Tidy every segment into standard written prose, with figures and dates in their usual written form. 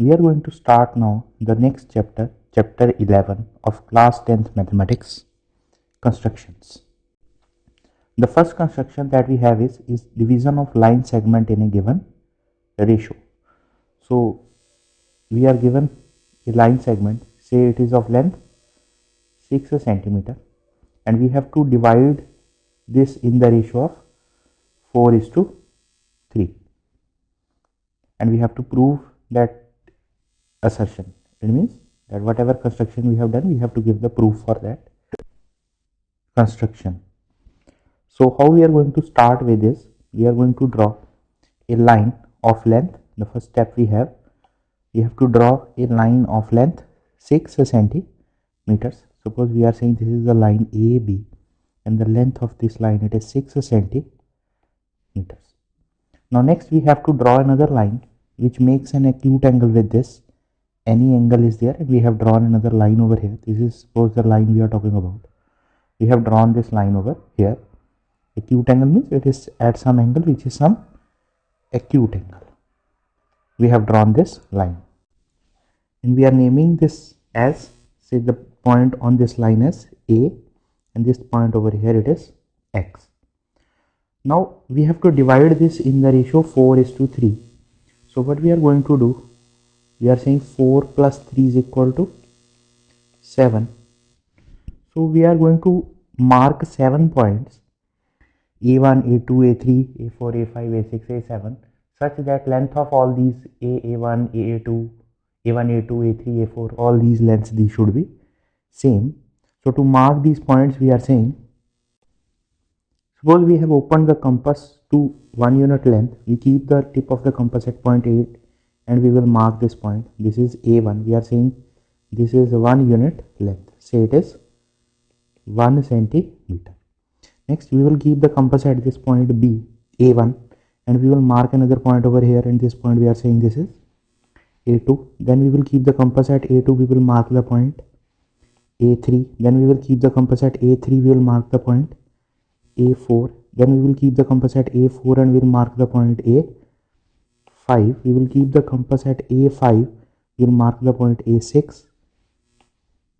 We are going to start now the next chapter, chapter 11 of class 10th mathematics, constructions. The first construction that we have is division of line segment in a given ratio. So we are given a line segment, say it is of length 6 centimeter, and we have to divide this in the ratio of 4:3, and we have to prove that assertion. It means that whatever construction we have done, we have to give the proof for that construction. So how we are going to start with this? We are going to draw a line of length. The first step we have to draw a line of length 6 centimeters. Suppose we are saying this is the line AB, and the length of this line it is 6 centimeters. Now next we have to draw another line which makes an acute angle with this. Any angle is there, and we have drawn another line over here. This is suppose the line we are talking about. We have drawn this line over here. Acute angle means it is at some angle which is some acute angle. We have drawn this line, and we are naming this as, say, the point on this line as A, and this point over here it is X. Now we have to divide this in the ratio 4:3. So what we are going to do, we are saying 4 plus 3 is equal to 7. So we are going to mark 7 points, A1, A2, A3, A4, A5, A6, A7, such that length of all these A1, A2, A1, A2, A3, A4, all these lengths, these should be same. So to mark these points, we are saying, suppose we have opened the compass to 1 unit length, we keep the tip of the compass at point 8, and we will mark this point. This is A1. We are saying this is 1 unit length. Say it is 1 centimeter. Next, we will keep the compass at this point B, A1, and we will mark another point over here, and this point we are saying this is A2. Then we will keep the compass at A2, we will mark the point A3. Then we will keep the compass at A3, we will mark the point A4. Then we will keep the compass at A4 and we will mark the point A5. We will keep the compass at A5, we will mark the point A6.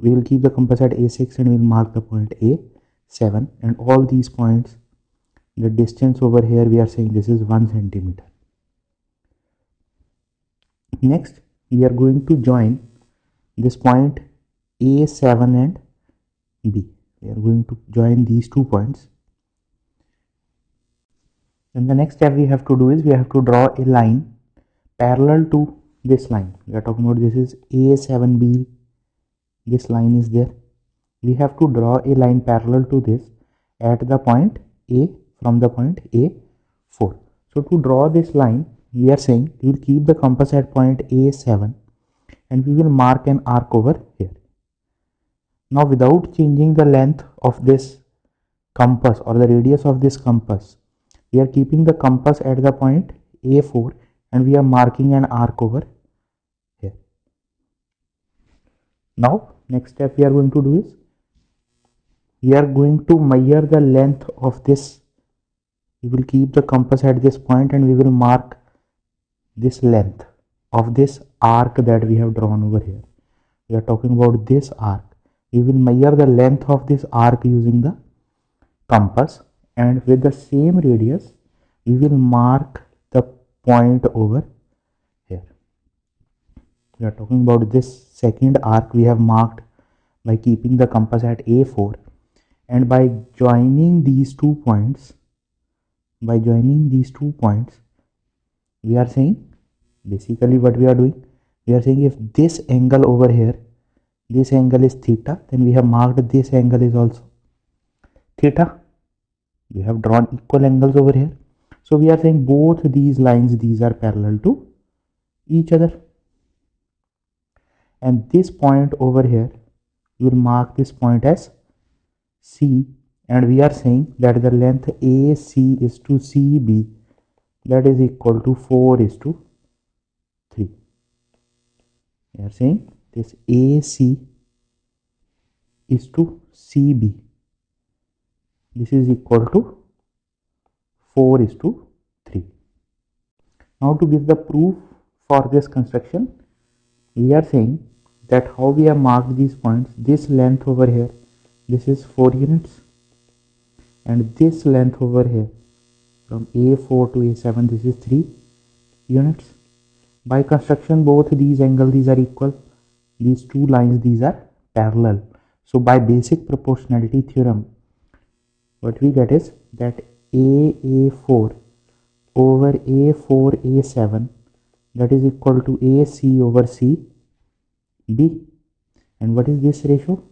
We will keep the compass at A6 and we will mark the point A7. And all these points, the distance over here, we are saying this is 1 centimeter. Next, we are going to join this point A7 and B. We are going to join these 2 points. And the next step we have to do is we have to draw a line parallel to this line. We are talking about this is A7B. This line is there. We have to draw a line parallel to this at the point A, from the point A4. So to draw this line, we are saying we will keep the compass at point A7 and we will mark an arc over here. Now without changing the length of this compass or the radius of this compass, we are keeping the compass at the point A4 and we are marking an arc over here. Now next step we are going to do is we are going to measure the length of this. We will keep the compass at this point and we will mark this length of this arc that we have drawn over here. We are talking about this arc. We will measure the length of this arc using the compass, and with the same radius we will mark the point over here. We are talking about this second arc we have marked by keeping the compass at A4, and by joining these 2 points, we are saying, basically what we are doing, we are saying if this angle over here, this angle is theta, then we have marked this angle is also theta. We have drawn equal angles over here. So we are saying both these lines, these are parallel to each other. And this point over here, we will mark this point as C, and we are saying that the length AC is to CB, that is equal to 4:3. We are saying this AC is to CB, this is equal to 4:3. Now to give the proof for this construction, we are saying that how we have marked these points. This length over here, this is 4 units, and this length over here from A4 to A7, this is 3 units. By construction, both these angles, these are equal. These two lines, these are parallel. So by basic proportionality theorem, what we get is that AA4 over A4 A7, that is equal to AC over CB. And what is this ratio?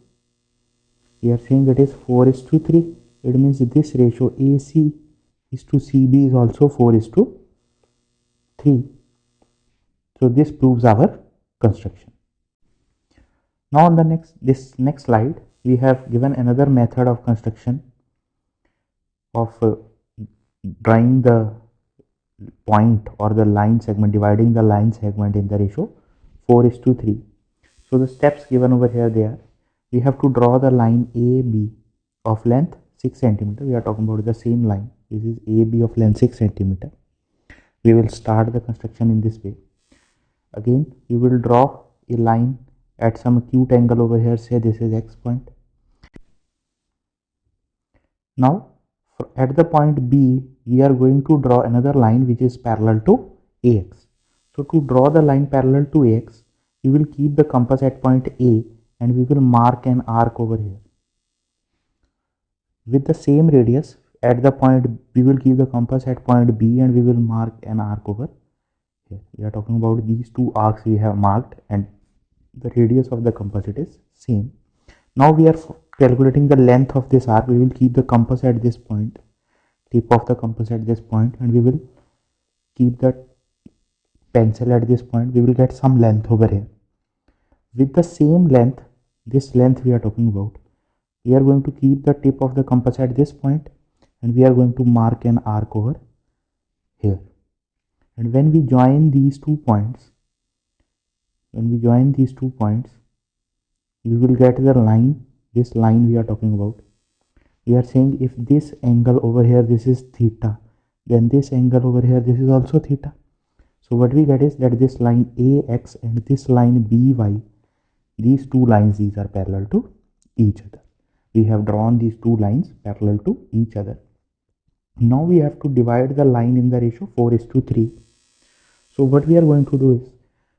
We are saying that is 4:3. It means this ratio AC is to CB is also 4:3. So this proves our construction. Now on the next slide, we have given another method of construction of drawing the point or the line segment, dividing the line segment in the ratio 4:3. So the steps given over here, they are, we have to draw the line AB of length 6 centimeter. We are talking about the same line. This is AB of length 6 centimeter. We will start the construction in this way. Again, we will draw a line at some acute angle over here. Say this is X point. Now at the point B, we are going to draw another line which is parallel to AX. So to draw the line parallel to AX, we will keep the compass at point A and we will mark an arc over here. With the same radius at the point, we will keep the compass at point B and we will mark an arc over here. We are talking about these two arcs we have marked, and the radius of the compass, it is same. Now we are calculating the length of this arc. We will keep the compass at this point, tip of the compass at this point, and we will keep the pencil at this point. We will get some length over here. With the same length, this length we are talking about, we are going to keep the tip of the compass at this point and we are going to mark an arc over here. And when we join these 2 points, we will get the line, this line we are talking about. We are saying if this angle over here, this is theta, then this angle over here, this is also theta. So what we get is that this line AX and this line BY, these two lines, these are parallel to each other. We have drawn these two lines parallel to each other. Now we have to divide the line in the ratio 4:3. So what we are going to do is,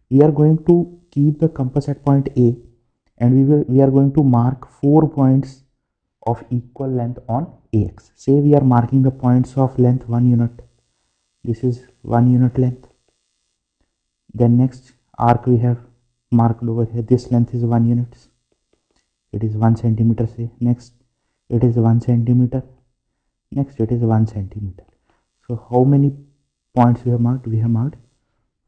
we are going to keep the compass at point A and we are going to mark 4 points of equal length on AX. Say we are marking the points of length 1 unit. This is 1 unit length. Then next arc we have marked over here. This length is 1 unit. It is 1 centimeter. Say next it is 1 centimeter. Next it is 1 centimeter. So how many points we have marked? We have marked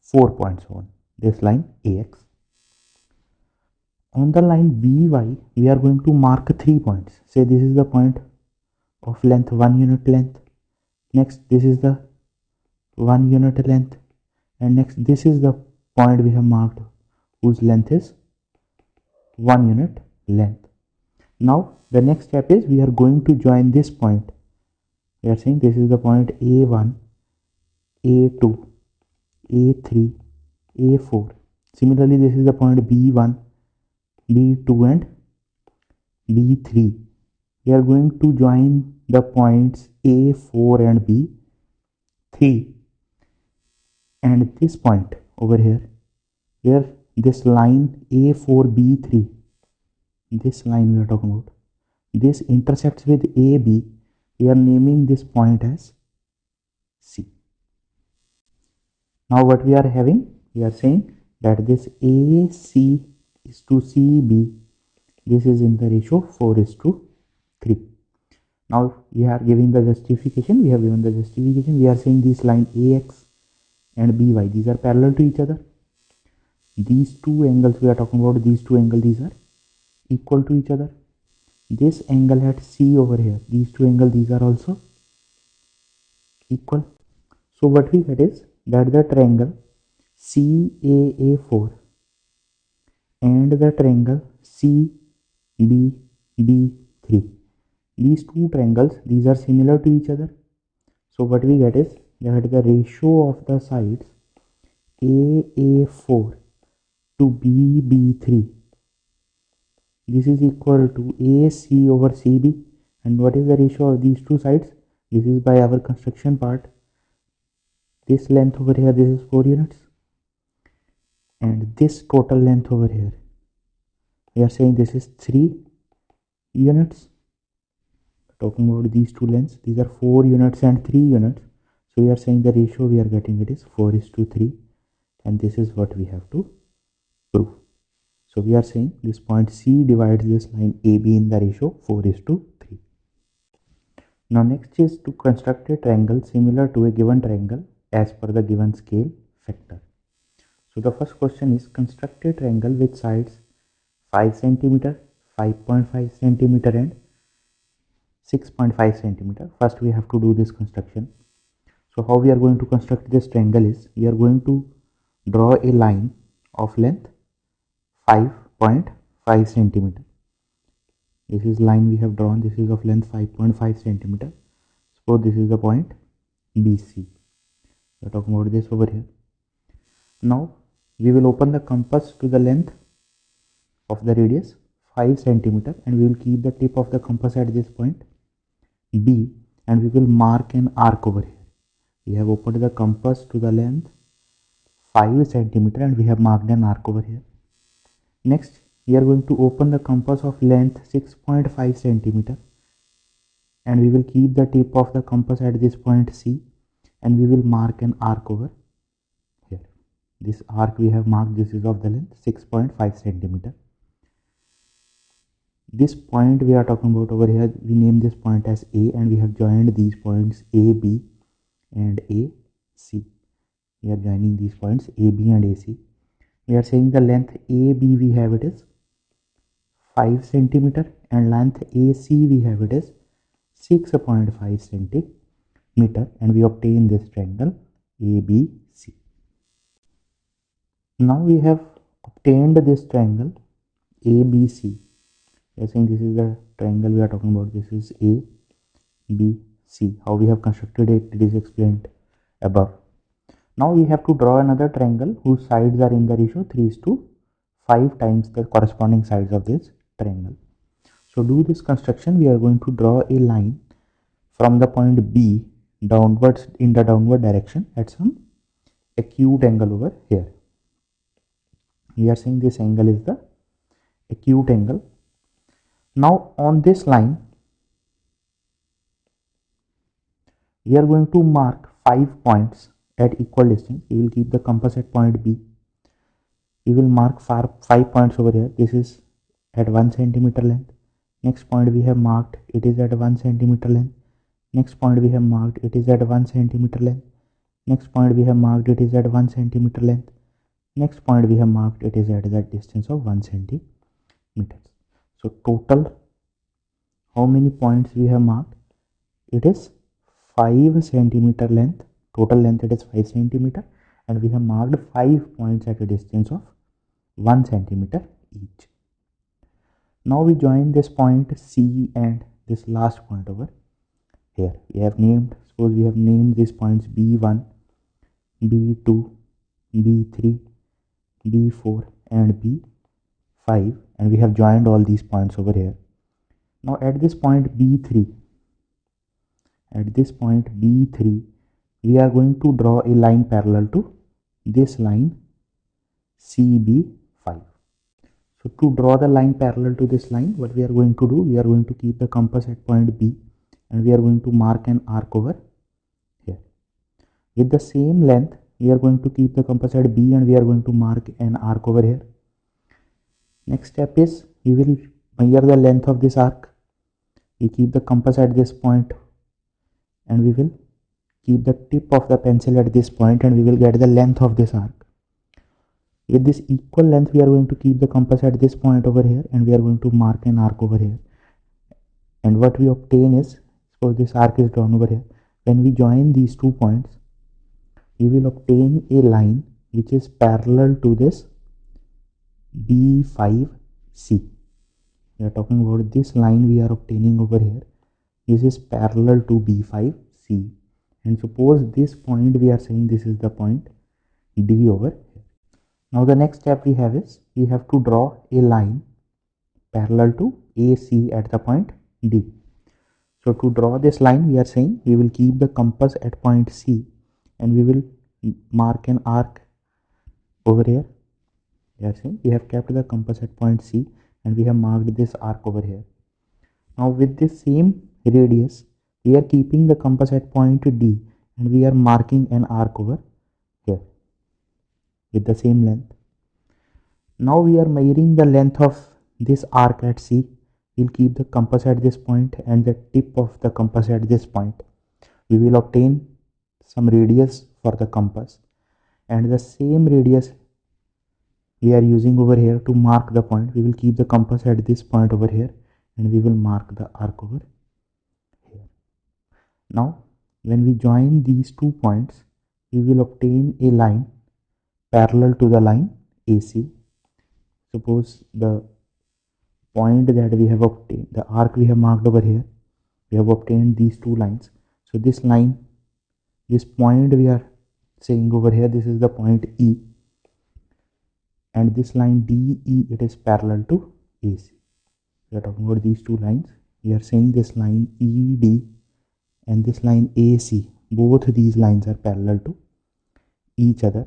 4 points on this line AX. On the line BY, we are going to mark 3 points. Say this is the point of length 1 unit length. Next this is the 1 unit length, and next this is the point we have marked whose length is 1 unit length. Now the next step is, we are going to join this point. We are saying this is the point A1, A2, A3, A4. Similarly, this is the point B1, B2 and B3. We are going to join the points A4 and B3, and this point over here, where this line A4B3, this line we are talking about, this intersects with AB. We are naming this point as C. Now what we are having, we are saying that this AC is to CB, this is in the ratio 4:3. Now we are giving the justification. We have given the justification. We are saying this line AX and BY, these are parallel to each other. These two angles we are talking about, these two angles, these are equal to each other. This angle at C over here, these two angles, these are also equal. So what we get is that the triangle CAA4 and the triangle CBB3, these two triangles, these are similar to each other. So what we get is that the ratio of the sides AA4 to B3. This is equal to AC over CB. And what is the ratio of these two sides? This is by our construction part. This length over here, this is 4 units. And this total length over here, we are saying this is 3 units. Talking about these two lengths, these are 4 units and 3 units. So we are saying the ratio we are getting it is 4:3. And this is what we have to prove. So we are saying this point C divides this line AB in the ratio 4:3. Now next is to construct a triangle similar to a given triangle as per the given scale factor. So the first question is construct a triangle with sides 5 cm, 5.5 cm and 6.5 cm. First we have to do this construction. So how we are going to construct this triangle is, we are going to draw a line of length 5.5 cm. This is line we have drawn. This is of length 5.5 cm. Suppose this is the point BC. We are talking about this over here. Now we will open the compass to the length of the radius 5 cm and we will keep the tip of the compass at this point B and we will mark an arc over here. We have opened the compass to the length 5 cm and we have marked an arc over here. Next, we are going to open the compass of length 6.5 cm and we will keep the tip of the compass at this point C and we will mark an arc over here. This arc we have marked, this is of the length 6.5 cm. This point we are talking about over here, we name this point as A and we have joined these points AB and AC. We are joining these points AB and AC. We are saying the length AB we have it is 5 cm and length AC we have it is 6.5 cm and we obtain this triangle ABC. Now we have obtained this triangle ABC. We are saying this is the triangle we are talking about. This is ABC. How we have constructed it, it is explained above. Now we have to draw another triangle whose sides are in the ratio 3:5 times the corresponding sides of this triangle. So do this construction. We are going to draw a line from the point B downwards in the downward direction at some acute angle over here. We are saying this angle is the acute angle. Now on this line we are going to mark 5 points at equal distance. We will keep the compass at point B. We will mark 5 points over here. This is at 1 cm length. Next point we have marked, it is at 1 cm length. Next point we have marked, it is at 1 cm length. Next point we have marked, it is at 1 cm length. Next point we have marked, it is at that distance of 1 cm. So total how many points we have marked? It is 5 cm length. Total length it is 5 cm and we have marked 5 points at a distance of 1 cm each. Now we join this point C and this last point over here. We have named, suppose we have named these points B1, B2, B3, B4 and B5 and we have joined all these points over here. Now at this point B3, we are going to draw a line parallel to this line CB5. So to draw the line parallel to this line, what we are going to do, we are going to keep the compass at point B and we are going to mark an arc over here. With the same length, we are going to keep the compass at B and we are going to mark an arc over here. Next step is, we will measure the length of this arc. We keep the compass at this point and we will keep the tip of the pencil at this point and we will get the length of this arc. With this equal length, we are going to keep the compass at this point over here and we are going to mark an arc over here. And what we obtain is, suppose this arc is drawn over here. When we join these 2 points, we will obtain a line which is parallel to this B5C. We are talking about this line we are obtaining over here. This is parallel to B5C. And suppose this point we are saying this is the point D over here. Now the next step we have is we have to draw a line parallel to AC at the point D. So to draw this line, we are saying we will keep the compass at point C and we will mark an arc over here. We are saying we have kept the compass at point C and we have marked this arc over here. Now with this same radius, we are keeping the compass at point D and we are marking an arc over here with the same length. Now we are measuring the length of this arc at C. We'll keep the compass at this point and the tip of the compass at this point. We will obtain some radius for the compass and the same radius we are using over here to mark the point. We will keep the compass at this point over here and we will mark the arc over here. Now when we join these 2 points, we will obtain a line parallel to the line AC. Suppose the point that we have obtained, the arc we have marked over here, we have obtained these 2 lines. So this line, this point we are saying over here, this is the point E, and this line DE, it is parallel to AC. We are talking about these 2 lines. We are saying this line ED and this line AC, both these lines are parallel to each other,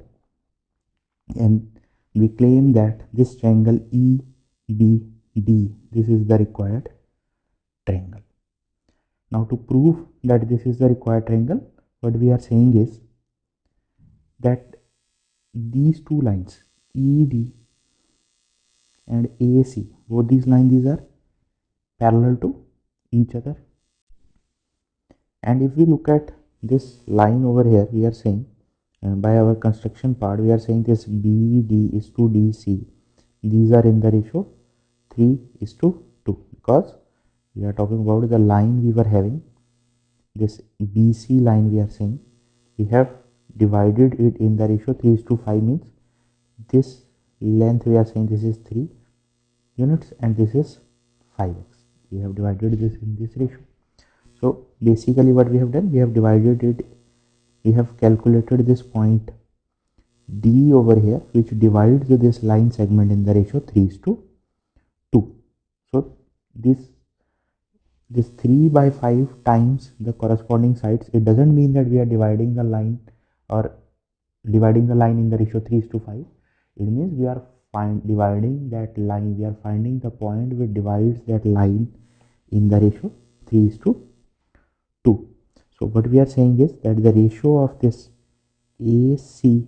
and we claim that this triangle EBD, this is the required triangle. Now to prove that this is the required triangle, what we are saying is that these 2 lines ED and AC, both these lines, these are parallel to each other. And if we look at this line over here, we are saying by our construction part, we are saying this BD is to DC. These are in the ratio 3:2 because we are talking about the line we were having. This BC line we are saying we have divided it in the ratio 3:5, means this length we are saying this is 3 units and this is 5x. We have divided this in this ratio. So basically what we have done, we have divided it, we have calculated this point D over here, which divides this line segment in the ratio 3:2. So this 3/5 times the corresponding sides. It doesn't mean that we are dividing the line or dividing the line in the ratio 3:5. It means we are dividing that line, we are finding the point which divides that line in the ratio 3:2. So what we are saying is that the ratio of this BC,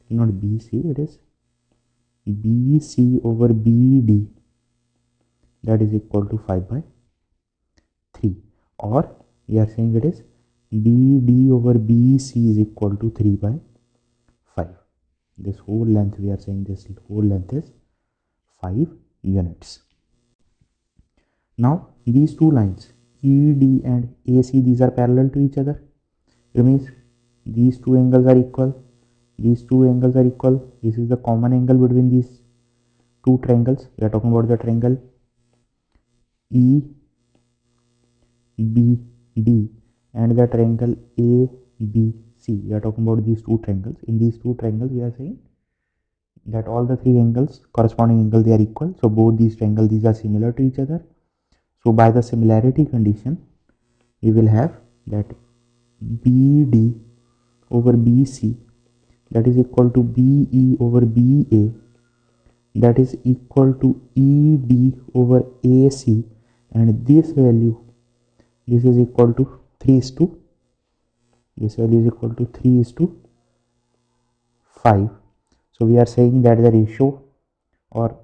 not BC, it is BC over BD, that is equal to 5/3, or we are saying it is BD over BC is equal to 3/5. This whole length, we are saying this whole length is 5 units. Now these 2 lines ED and AC, these are parallel to each other. It means these 2 angles are equal. These 2 angles are equal. This is the common angle between these 2 triangles. We are talking about the triangle EBD and the triangle ABC. We are talking about these 2 triangles. In these 2 triangles, we are saying that all the 3 angles, corresponding angle, they are equal. So both these triangles, these are similar to each other. So by the similarity condition, we will have that BD over BC, that is equal to BE over BA, that is equal to ED over AC, and this value, this is equal to 3:5. So we are saying that the ratio or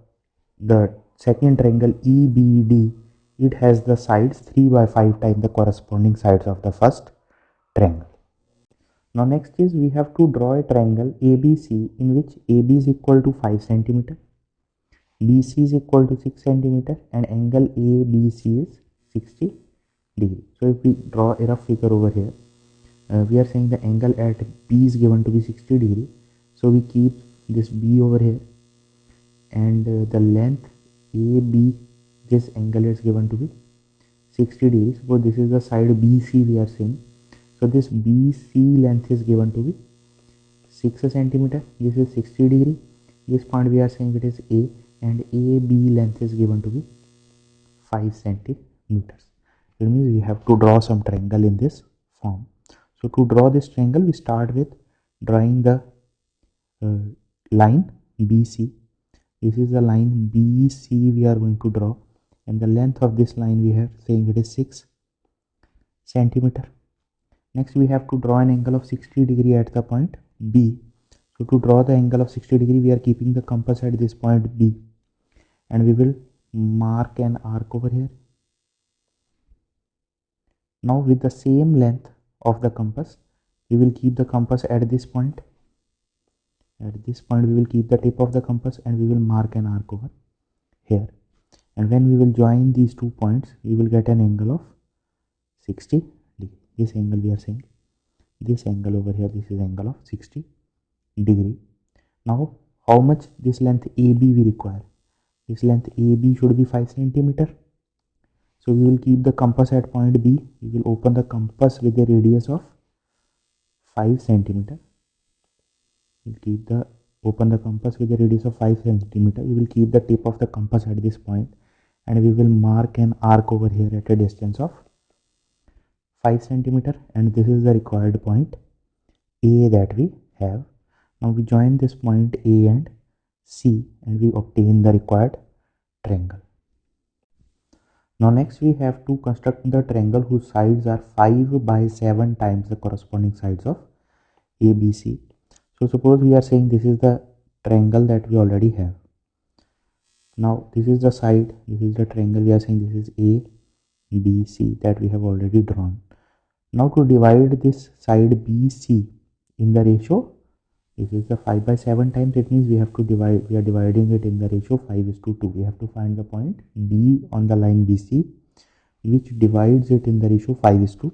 the second triangle EBD, it has the sides 3/5 times the corresponding sides of the first triangle. Now next is we have to draw a triangle ABC in which AB is equal to 5 cm, BC is equal to 6 cm, and angle ABC is 60 degree. So if we draw a rough figure over here, we are saying the angle at B is given to be 60 degree. So we keep this B over here, and the length AB, this angle is given to be 60 degrees. So this is the side BC we are saying. So this BC length is given to be 6 centimeter, this is 60 degree. This point we are saying it is A, and AB length is given to be 5 centimeters. It means we have to draw some triangle in this form. So to draw this triangle, we start with drawing the line BC. This is the line BC we are going to draw, and the length of this line we are saying it is 6 centimeter. Next we have to draw an angle of 60 degree at the point B. So to draw the angle of 60 degree, we are keeping the compass at this point B, and we will mark an arc over here. Now with the same length of the compass, we will keep the compass at this point. At this point we will keep the tip of the compass, and we will mark an arc over here. And when we will join these 2 points, we will get an angle of 60 degree. This angle we are saying, this angle over here, this is angle of 60 degree. Now how much this length AB we require? This length AB should be 5 centimeter. So we will keep the compass at point B. We will open the compass with a radius of 5 centimeter. We will open the compass with a radius of 5 centimeter. We will keep the tip of the compass at this point, and we will mark an arc over here at a distance of 5 centimeter, and this is the required point A that we have. Now we join this point A and C, and we obtain the required triangle. Now next we have to construct the triangle whose sides are 5 by 7 times the corresponding sides of ABC. So suppose we are saying this is the triangle that we already have. Now this is the side, this is the triangle we are saying this is ABC that we have already drawn. Now to divide this side BC in the ratio, this is the 5 by 7 times, it means we have to divide, we are dividing it in the ratio 5:2. We have to find the point D on the line BC which divides it in the ratio 5:2.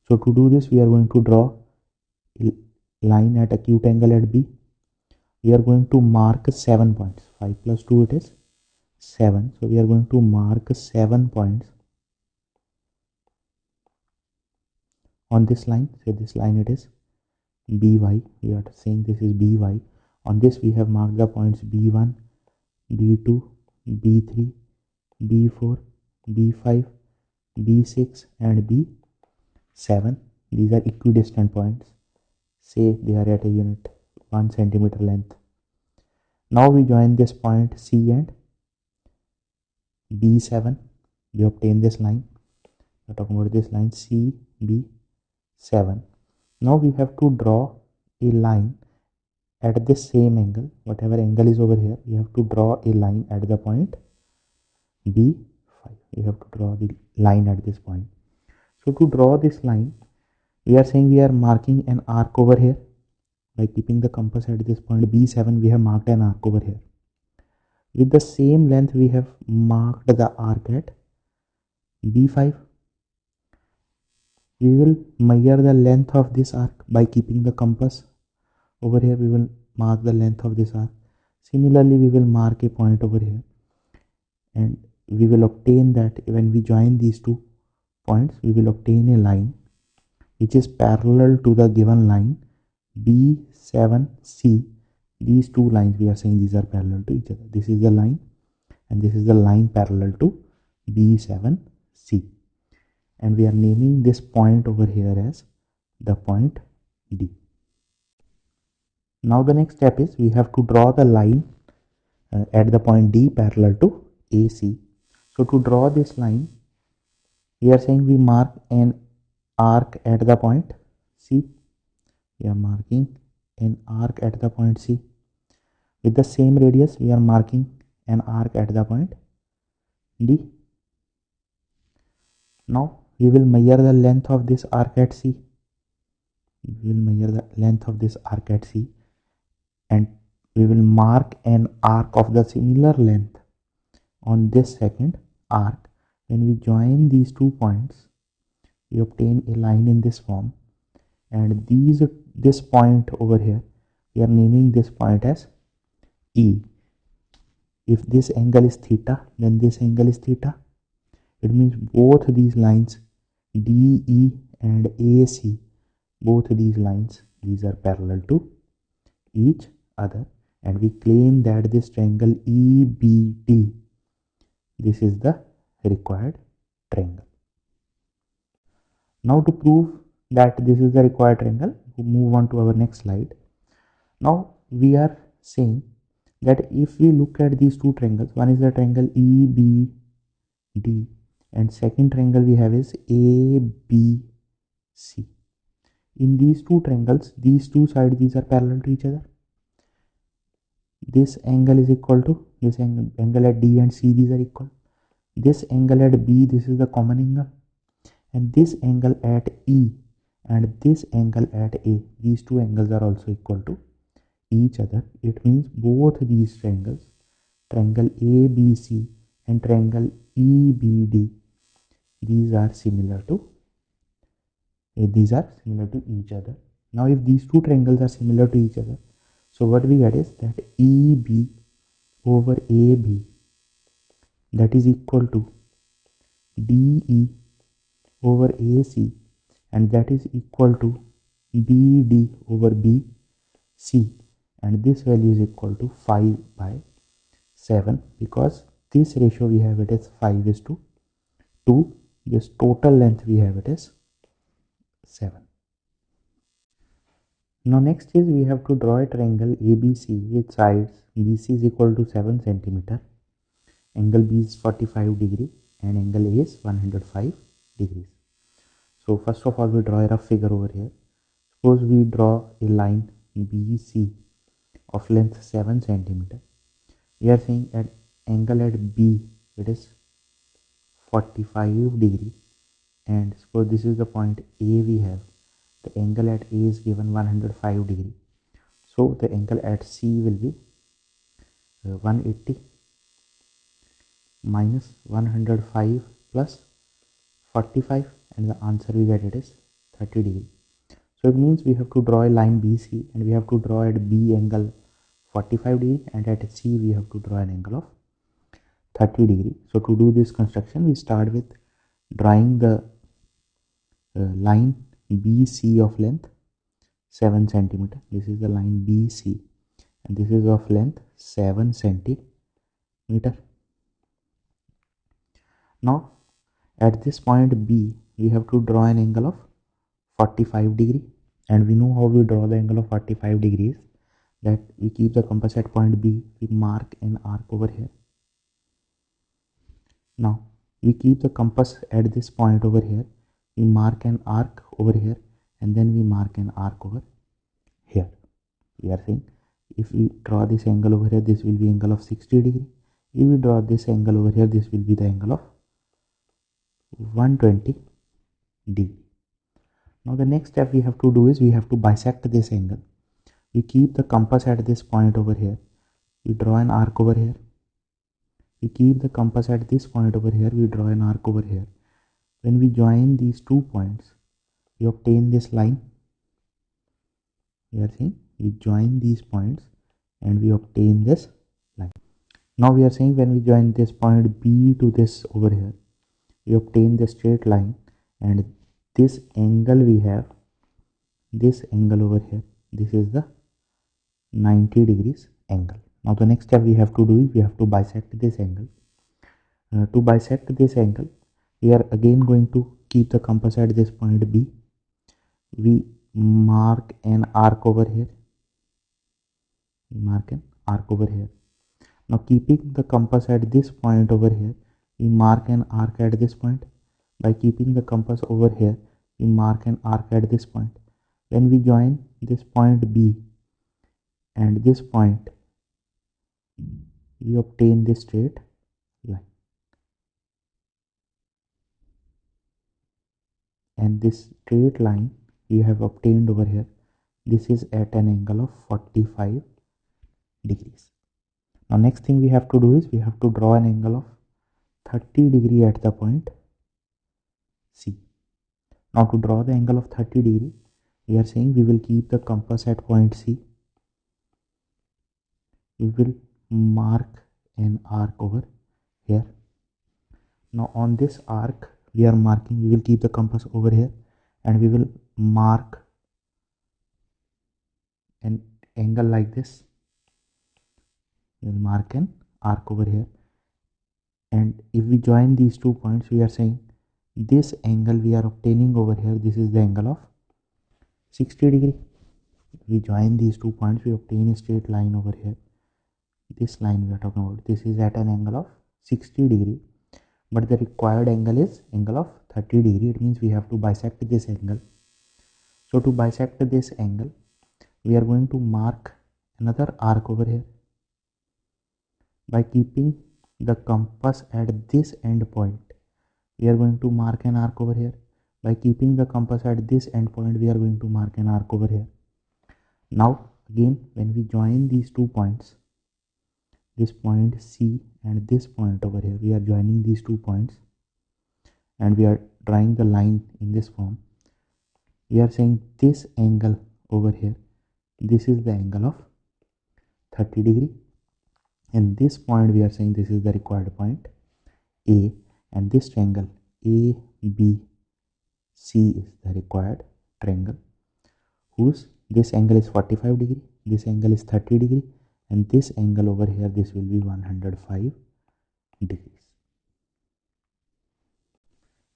So to do this, we are going to draw a line at acute angle at B. We are going to mark 7 points. 5 plus 2 it is 7. So we are going to mark 7 points on this line. Say this line it is BY. We are saying this is BY. On this we have marked the points B1, B2, B3, B4, B5, B6 and B7. These are equidistant points. Say they are at a unit 1 centimeter length. Now we join this point C and B7. We obtain this line. We are talking about this line C, B7. Now we have to draw a line at the same angle, whatever angle is over here. We have to draw a line at the point B5. We have to draw the line at this point. So to draw this line, we are saying we are marking an arc over here. By keeping the compass at this point B7, we have marked an arc over here. With the same length, we have marked the arc at B5. We will measure the length of this arc by keeping the compass over here. We will mark the length of this arc. Similarly, we will mark a point over here, and we will obtain that when we join these 2 points, we will obtain a line which is parallel to the given line B7C. These 2 lines we are saying these are parallel to each other. This is the line and this is the line parallel to B7C. And we are naming this point over here as the point D. Now the next step is we have to draw the line at the point D parallel to AC. So to draw this line, we are saying we mark an arc at the point C. We are marking an arc at the point C. With the same radius, we are marking an arc at the point D. Now we will measure the length of this arc at C. We will measure the length of this arc at C, and we will mark an arc of the similar length on this second arc. When we join these 2 points, we obtain a line in this form, and this point over here, we are naming this point as E. If this angle is theta, then this angle is theta. It means both these lines DE and AC, both these lines These are parallel to each other, and we claim that this triangle EBD, this is the required triangle. Now to prove that this is the required triangle, we move on to our next slide. Now we are saying that if we look at these two triangles, one is the triangle EBD and second triangle we have is ABC. In these two triangles, these two sides, these are parallel to each other. This angle is equal to this angle at D and C, these are equal. This angle at B, this is the common angle, and this angle at E and this angle at A, these two angles are also equal to each other. It means both these triangles, triangle ABC and triangle EBD, these are similar to each other. Now if these two triangles are similar to each other, so what we get is that EB over AB, that is equal to DE over AC, and that is equal to BD over BC, and this value is equal to 5/7, because this ratio we have it as 5:2. This total length we have it as 7. Now next is we have to draw a triangle ABC with sides BC is equal to 7 centimeter, angle B is 45 degree and angle A is 105 degrees. So first of all we draw a rough figure over here. Suppose we draw a line BC of length 7 centimeter. We are saying at angle at B it is 45 degree, and suppose this is the point A we have. The angle at A is given 105 degree. So the angle at C will be 180 minus 105 plus 45, and the answer we get it is 30 degree. So it means we have to draw a line BC and we have to draw at B angle 45 degree, and at C we have to draw an angle of 30 degree. So to do this construction, we start with drawing the line BC of length 7 centimeter. This is the line BC and this is of length 7 centimeter. Now at this point B, we have to draw an angle of 45 degree, and we know how we draw the angle of 45 degrees, that we keep the compass at point B, we mark an arc over here. Now we keep the compass at this point over here, we mark an arc over here, and then we mark an arc over here. We are saying if we draw this angle over here, this will be angle of 60 degree. If we draw this angle over here, this will be the angle of 120 degree. Now the next step we have to do is we have to bisect this angle. We keep the compass at this point over here, we draw an arc over here. We keep the compass at this point over here, we draw an arc over here. When we join these 2 points, we obtain this line. We are saying we join these points and we obtain this line. Now we are saying when we join this point B to this over here, we obtain the straight line, and this angle we have, this angle over here, this is the 90 degrees angle. Now the next step we have to do is we have to bisect this angle. To bisect this angle, we are again going to keep the compass at this point B. We mark an arc over here. Now keeping the compass at this point over here, we mark an arc at this point. By keeping the compass over here, we mark an arc at this point. When we join this point B and this point, we obtain this straight line. And this straight line we have obtained over here, this is at an angle of 45 degrees. Now next thing we have to do is we have to draw an angle of 30 degree at the point C. Now to draw the angle of 30 degree, we are saying we will keep the compass at point C. We will mark an arc over here. Now on this arc we are marking, we will keep the compass over here and we will mark an angle like this. We'll mark an arc over here, and if we join these 2 points, we are saying this angle we are obtaining over here, this is the angle of 60 degree. We join these 2 points, we obtain a straight line over here. This line we are talking about, this is at an angle of 60 degree, but the required angle is angle of 30 degree. It means we have to bisect this angle. So to bisect this angle, we are going to mark another arc over here by keeping the compass at this end point. We are going to mark an arc over here. By keeping the compass at this end point, we are going to mark an arc over here. Now again, when we join these 2 points, this point C and this point over here, we are joining these 2 points and we are drawing the line in this form. We are saying this angle over here, this is the angle of 30 degree, and this point we are saying this is the required point A, and this triangle ABC is the required triangle whose this angle is 45 degree, this angle is 30 degree, and this angle over here, this will be 105 degrees.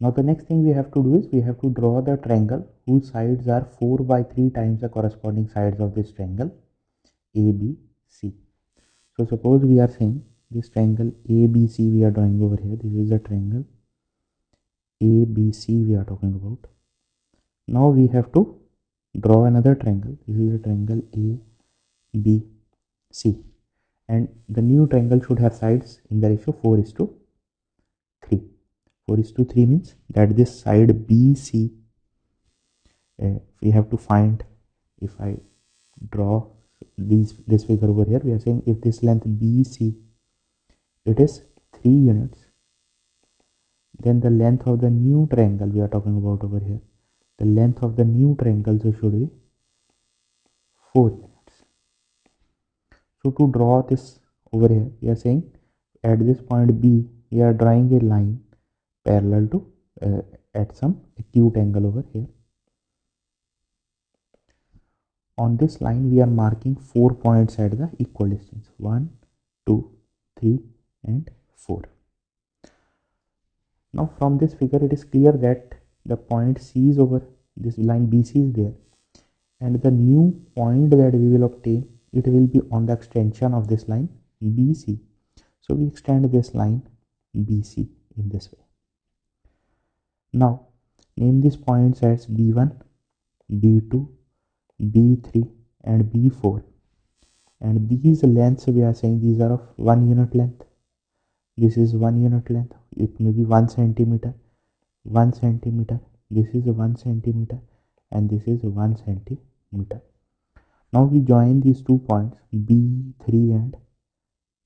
Now the next thing we have to do is we have to draw the triangle whose sides are 4 by 3 times the corresponding sides of this triangle ABC. So suppose we are saying this triangle ABC we are drawing over here. This is the triangle ABC we are talking about. Now we have to draw another triangle. This is a triangle ABC, and the new triangle should have sides in the ratio 4:3. 4:3 means that this side BC, we have to find, if I draw this figure over here, we are saying if this length BC, it is 3 units, then the length of the new triangle we are talking about over here, the length of the new triangle should be 4 units. So to draw this over here, we are saying at this point B, we are drawing a line parallel to at some acute angle over here. On this line, we are marking 4 points at the equal distance, 1, 2, 3 and 4. Now from this figure, it is clear that the point C is over, this line BC is there, and the new point that we will obtain, it will be on the extension of this line BC. So we extend this line BC in this way. Now name these points as B1, B2, B3 and B4, and these lengths we are saying these are of 1 unit length. This is 1 unit length, it may be 1 centimeter, 1 centimeter, this is 1 centimeter, and this is 1 centimeter. Now we join these 2 points B3 and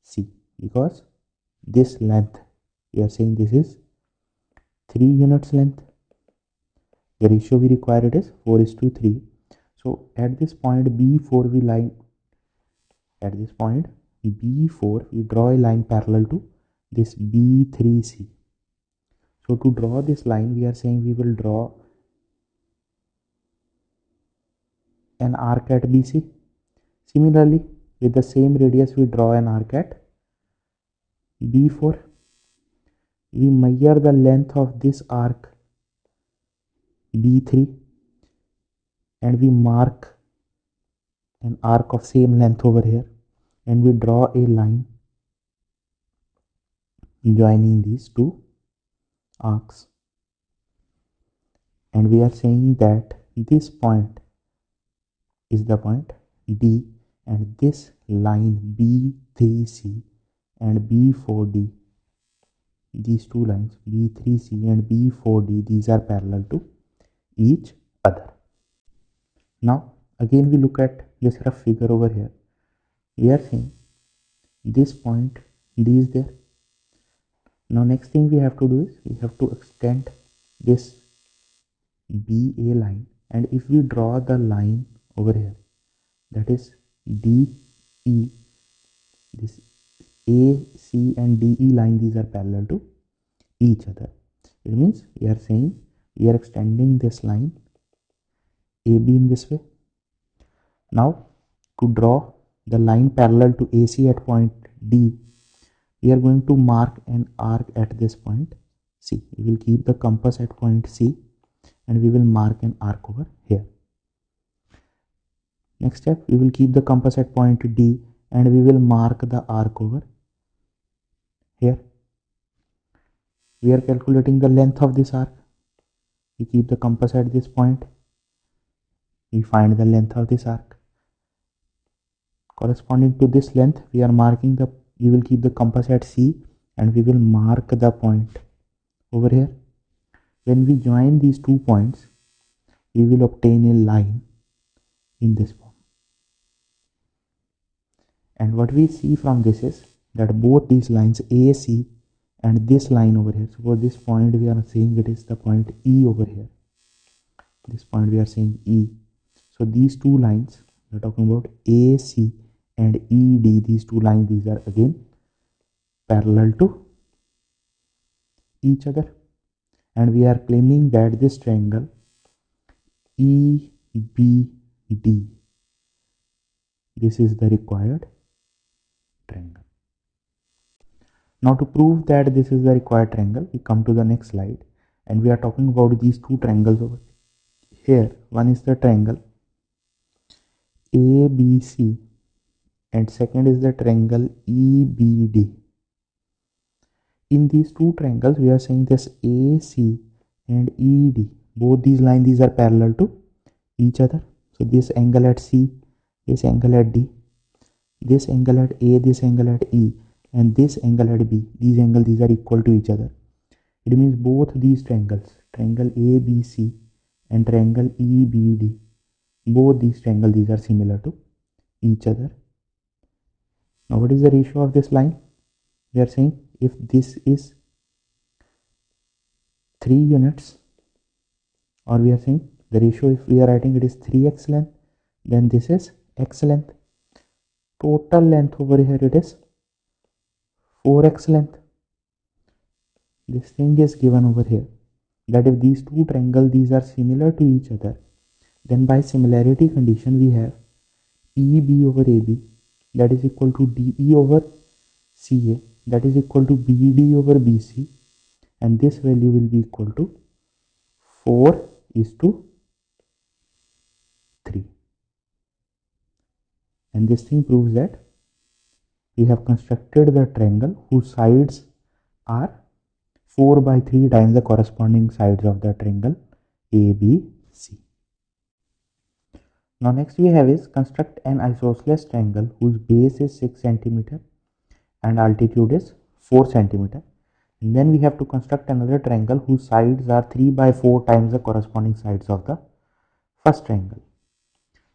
C, because this length we are saying this is 3 units length. The ratio we require it is 4:3. So at this point B4 we line, at this point B4 we draw a line parallel to this B3C. So to draw this line, we are saying we will draw an arc at BC. Similarly, with the same radius we draw an arc at B4. We measure the length of this arc B3 and we mark an arc of same length over here, and we draw a line joining these 2 arcs, and we are saying that this point is the point D, and this line B3C and B4D, these 2 lines B3C and B4D, these are parallel to each other. Now again we look at this rough figure over here. We are saying this point D is there. Now next thing we have to do is we have to extend this BA line, and if we draw the line over here, that is DE, this AC and DE line, these are parallel to each other. It means we are saying we are extending this line AB in this way. Now to draw the line parallel to AC at point D, we are going to mark an arc at this point C. We will keep the compass at point C and we will mark an arc over here. Next step, we will keep the compass at point D and we will mark the arc over here. We are calculating the length of this arc. We keep the compass at this point. We find the length of this arc. Corresponding to this length, we will keep the compass at C and we will mark the point over here. When we join these 2 points, we will obtain a line in this form. And what we see from this is that both these lines AC and this line over here, so for this point we are saying it is the point E over here. This point we are saying E. So these 2 lines, we are talking about AC and ED, these 2 lines, these are again parallel to each other. And we are claiming that this triangle EBD, this is the required triangle. Now to prove that this is the required triangle, we come to the next slide and we are talking about these 2 triangles over here. One is the triangle ABC and second is the triangle EBD. In these 2 triangles, we are saying this AC and ED, both these lines, these are parallel to each other. So this angle at C, this angle at D, this angle at A, this angle at E, and this angle at B, these angles, these are equal to each other. It means both these triangles, triangle ABC and triangle EBD, both these triangles, these are similar to each other. Now what is the ratio of this line? We are saying if this is 3 units, or we are saying the ratio, if we are writing it is 3x length, then this is x length. Total length over here it is 4x length. This thing is given over here, that if these 2 triangles, these are similar to each other, then by similarity condition we have EB over AB, that is equal to DE over CA, that is equal to BD over BC, and this value will be equal to 4:3. And this thing proves that we have constructed the triangle whose sides are 4/3 times the corresponding sides of the triangle ABC. Now next we have is construct an isosceles triangle whose base is 6 cm and altitude is 4 cm. And then we have to construct another triangle whose sides are 3/4 times the corresponding sides of the first triangle.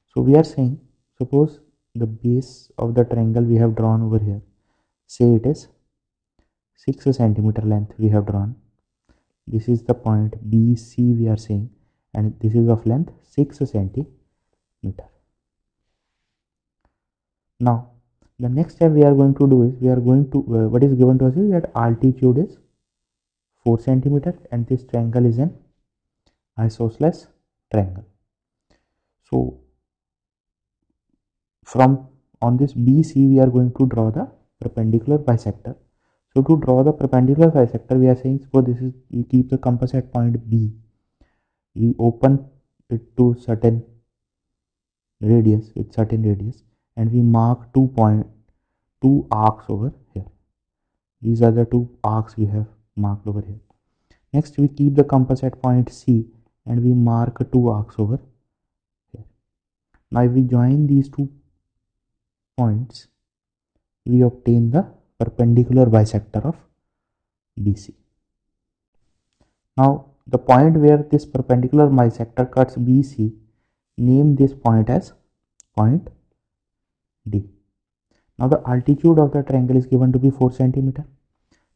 So we are saying, suppose the base of the triangle we have drawn over here, say it is 6 cm length we have drawn. This is the point BC we are saying, and this is of length 6 cm. Now the next step we are going to do is, we are going to what is given to us is that altitude is 4 cm and this triangle is an isosceles triangle. So from on this BC we are going to draw the perpendicular bisector. So to draw the perpendicular bisector, we are saying, suppose this is, we keep the compass at point B, we open it to certain radius, with certain radius, and we mark 2 arcs over here. These are the 2 arcs we have marked over here. Next we keep the compass at point C and we mark 2 arcs over here. Now if we join these 2 points, we obtain the perpendicular bisector of BC. Now the point where this perpendicular bisector cuts BC, name this point as point D. Now the altitude of the triangle is given to be 4 cm.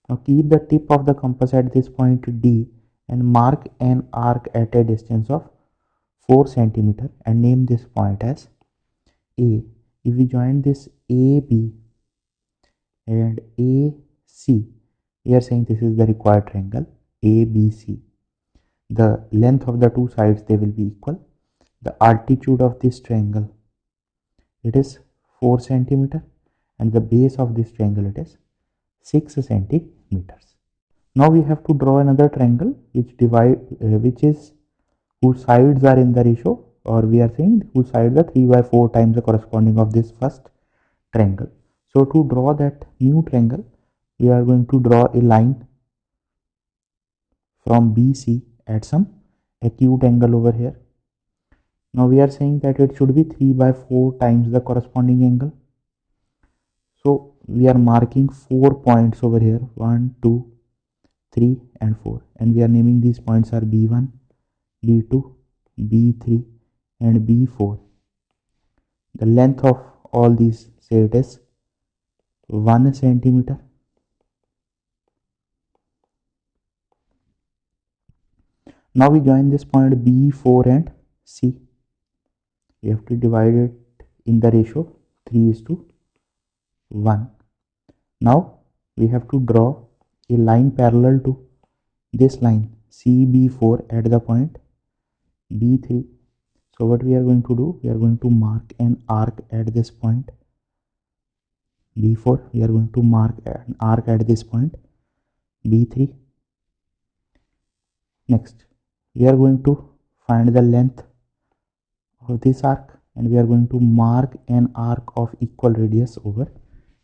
Now keep the tip of the compass at this point D and mark an arc at a distance of 4 cm and name this point as A. If we join this AB and AC, we are saying this is the required triangle ABC. The length of the 2 sides, they will be equal. The altitude of this triangle it is 4 centimeter, and the base of this triangle it is 6 centimeters. Now we have to draw another triangle which is whose sides are in the ratio, or we are saying whose sides are 3 by 4 times the corresponding of this first triangle. So to draw that new triangle, we are going to draw a line from BC at some acute angle over here. Now we are saying that it should be 3 by 4 times the corresponding angle. So we are marking 4 points over here, 1, 2, 3 and 4, and we are naming these points are B1, B2, B3 and B4. The length of all these, say it is 1 centimeter. Now we join this point B4 and C. We have to divide it in the ratio 3:1. Now we have to draw a line parallel to this line CB4 at the point B3. So what we are going to do, we are going to mark an arc at this point B4. We are going to mark an arc at this point B3. Next, we are going to find the length of this arc, and we are going to mark an arc of equal radius over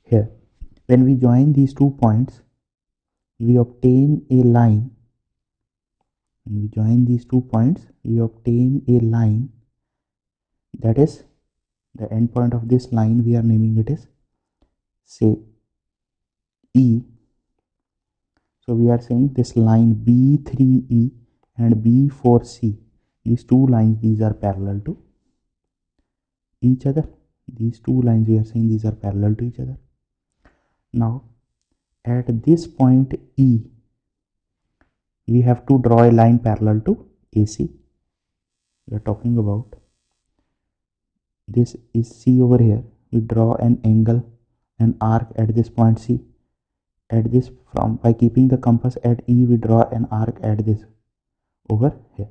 here. When we join these 2 points, we obtain a line. When we join these 2 points, we obtain a line that is the end point of this line. We are naming it as, say, E. So we are saying this line B3E and B4C, these 2 lines, these are parallel to each other. These 2 lines, we are saying these are parallel to each other. Now at this point E, we have to draw a line parallel to AC. We are talking about this is C over here. We draw an angle, an arc at this point C. At this, from by keeping the compass at E, we draw an arc at this over here.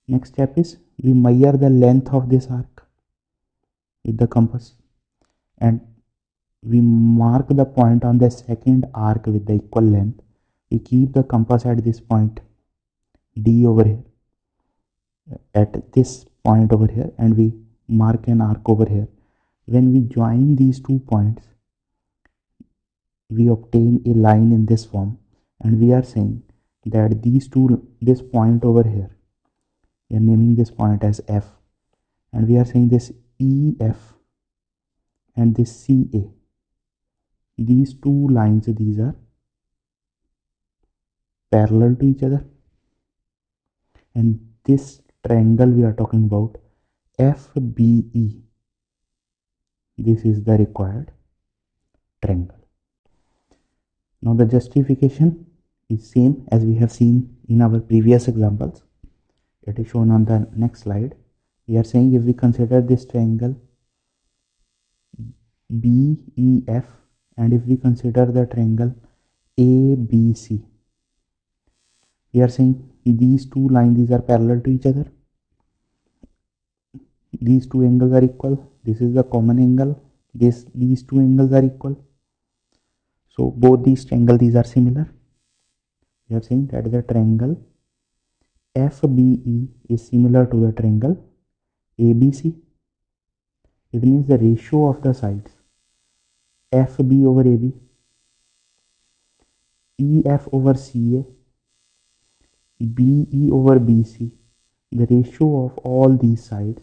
Next step is we measure the length of this arc with the compass, and we mark the point on the second arc with the equal length. We keep the compass at this point D over here, at this point over here, and we mark an arc over here. When we join these 2 points, we obtain a line in this form, and we are saying that this point over here, we are naming this point as F, and we are saying this EF and this CA, these 2 lines, these are parallel to each other, and this triangle we are talking about FBE, this is the required triangle. Now the justification is same as we have seen in our previous examples. It is shown on the next slide. We are saying if we consider this triangle BEF, and if we consider the triangle ABC, we are saying these 2 lines, these are parallel to each other. These 2 angles are equal. This is the common angle. These 2 angles are equal. So both these triangles, these are similar. We are saying that the triangle FBE is similar to the triangle ABC. It means the ratio of the sides FB over AB, EF over CA, BE over BC, the ratio of all these sides,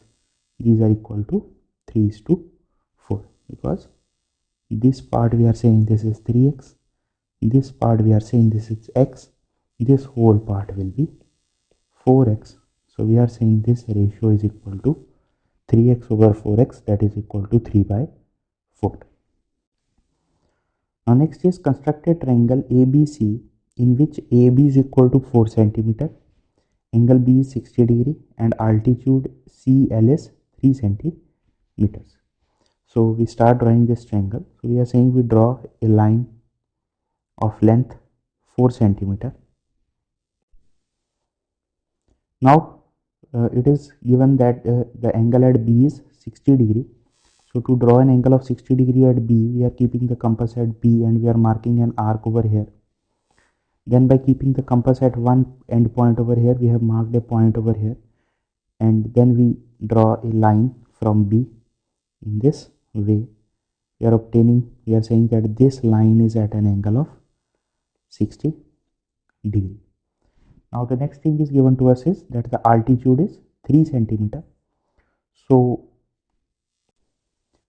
these are equal to 3:4, because this part we are saying this is 3x, this part we are saying this is x, this whole part will be 4x. So we are saying this ratio is equal to 3x over 4x, that is equal to 3/4. Now next is construct a triangle ABC in which AB is equal to 4 centimeter, angle B is 60 degree and altitude CL is 3 centimeters. So we start drawing this triangle. So we are saying we draw a line of length 4 centimeter. Now it is given that the angle at B is 60 degree So to draw an angle of 60 degree at B, we are keeping the compass at B and we are marking an arc over here. Then by keeping the compass at one end point over here, we have marked a point over here, and then we draw a line from B in this way. We are saying that this line is at an angle of 60 degree. Now the next thing is given to us is that the altitude is 3 centimeter. So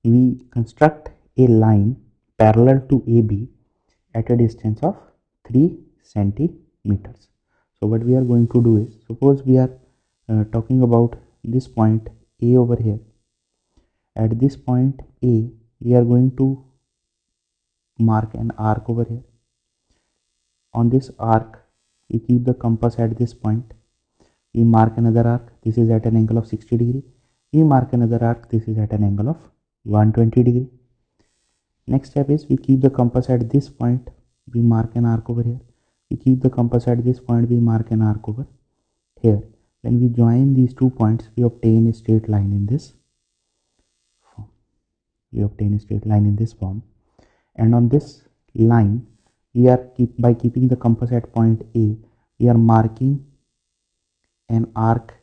we construct a line parallel to AB at a distance of 3 centimeters. So what we are going to do is, suppose we are talking about this point A over here. At this point A, we are going to mark an arc over here. On this arc, we keep the compass at this point. We mark another arc. This is at an angle of 60 degree. We mark another arc. This is at an angle of 120 degree. Next step is we keep the compass at this point. We mark an arc over here. We keep the compass at this point. We mark an arc over here. When we join these 2 points, we obtain a straight line in this form. And on this line, we are by keeping the compass at point A, we are marking an arc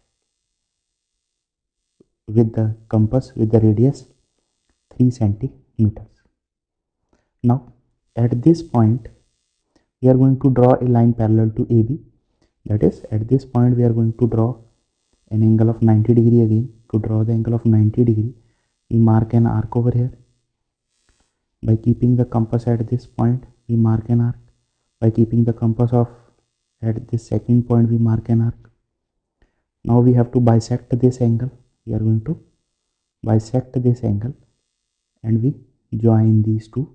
with the compass with the radius 3 centimeters. Now at this point, we are going to draw a line parallel to AB. That is, at this point we are going to draw an angle of 90 degree again. To draw the angle of 90 degree, we mark an arc over here. By keeping the compass at this point, we mark an arc. By keeping the compass at this second point, we mark an arc. Now we have to bisect this angle. We are going to bisect this angle and we join these 2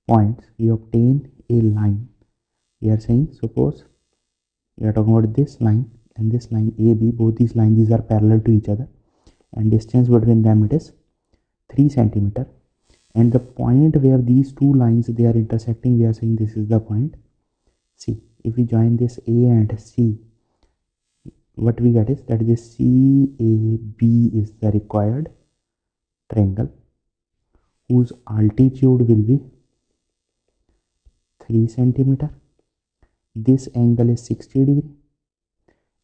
points. We obtain a line. We are saying, suppose we are talking about this line and this line AB. Both these lines, these are parallel to each other, and distance between them, it is 3 centimeter. And the point where these 2 lines, they are intersecting, we are saying this is the point C. If we join this A and C, what we get is that this CAB is the required triangle whose altitude will be 3 centimeter. This angle is 60 degree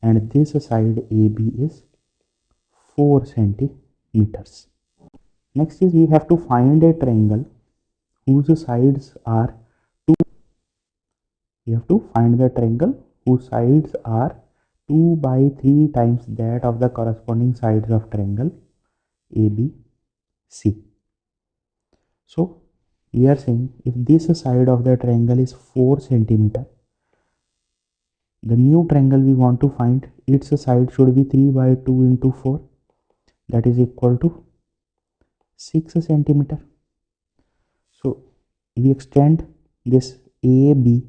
and this side AB is 4 centimeters. Next is we have to find a triangle whose sides are 2. We have to find the triangle whose sides are 2 by 3 times that of the corresponding sides of triangle ABC. So we are saying if this side of the triangle is 4 centimeter, the new triangle we want to find, its side should be 3 by 2 into 4, that is equal to 6 centimeter. So we extend this AB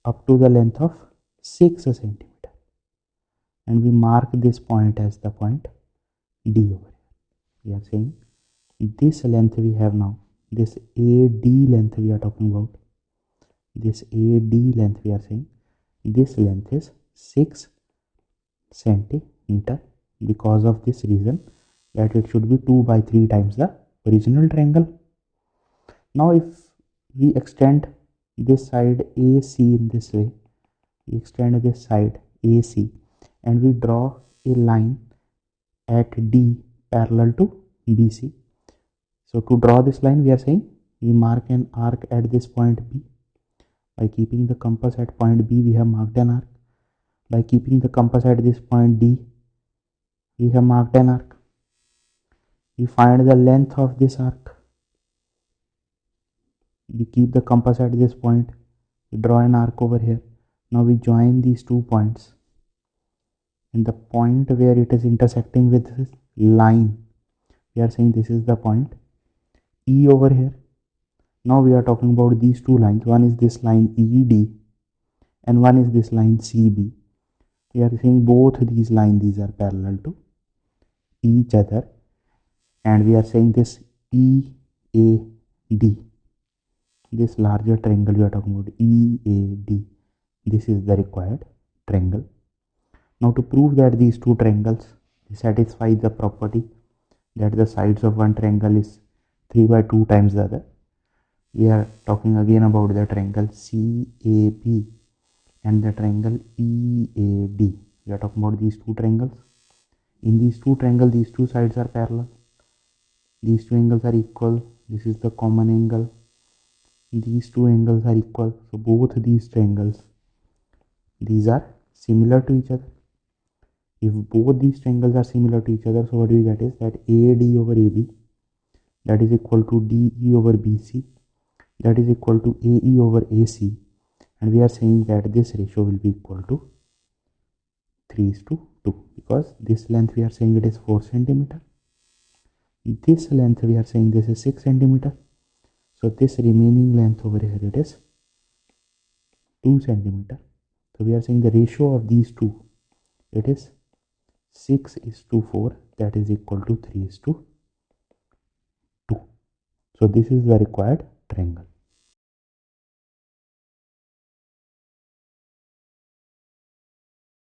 up to the length of 6 centimeter and we mark this point as the point D over here. We are saying this length we have now, this AD length we are talking about, this AD length we are saying this length is 6 centimeter because of this reason that it should be 2 by 3 times the original triangle. Now if we extend this side AC in this way, we extend this side AC and we draw a line at D parallel to BC. So to draw this line, we are saying we mark an arc at this point B. By keeping the compass at point B, we have marked an arc. By keeping the compass at this point D, we have marked an arc. We find the length of this arc. We keep the compass at this point. We draw an arc over here. Now we join these 2 points. And the point where it is intersecting with this line, we are saying this is the point E over here. Now we are talking about these 2 lines. One is this line ED and one is this line CB. We are saying both these lines, these are parallel to each other, and we are saying this EAD, this larger triangle we are talking about, EAD, this is the required triangle. Now to prove that these 2 triangles satisfy the property that the sides of one triangle is 3 by 2 times the other. We are talking again about the triangle CAB and the triangle EAD. We are talking about these two triangles. In these two triangles, these two sides are parallel. These two angles are equal. This is the common angle. These two angles are equal. So both these triangles, these are similar to each other. If both these triangles are similar to each other, so what we get is that AD over AB, that is equal to DE over BC, that is equal to AE over AC, and we are saying that this ratio will be equal to 3:2, because this length we are saying it is 4 centimeter, this length we are saying this is 6 centimeter, so this remaining length over here it is 2 centimeter. So we are saying the ratio of these two, it is 6:4, that is equal to 3:2. So this is the required triangle.